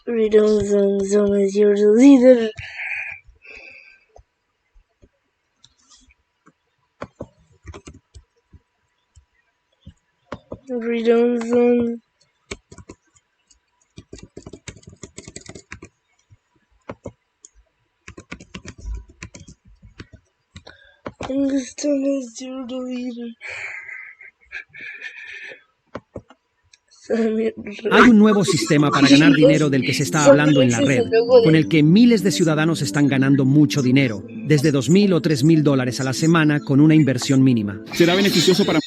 Freedom Zone is your leader. Freedom Zone. Kingston is your leader. Hay un nuevo sistema para ganar dinero del que se está hablando en la red, con el que miles de ciudadanos están ganando mucho dinero, desde $2,000 o $3,000 a la semana con una inversión mínima. Será beneficioso para...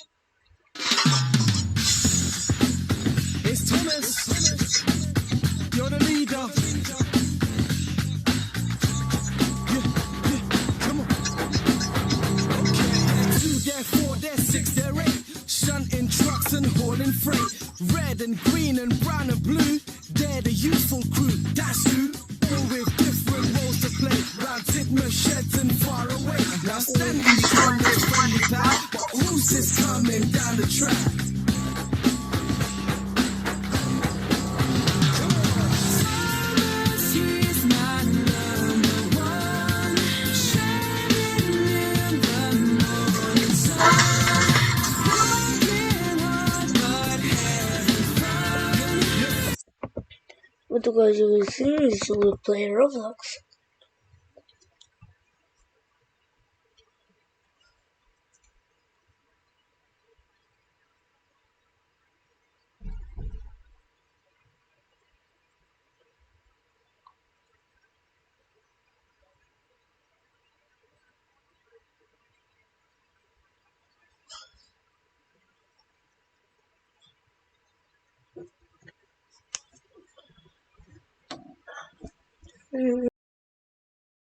Red and green and brown and blue, they're the useful crew. That's who, all with different roles to play. Round Titmus sheds and far away. Now standing strong with friendly pal, but who's this coming down the track? What you guys are listening is to play Roblox.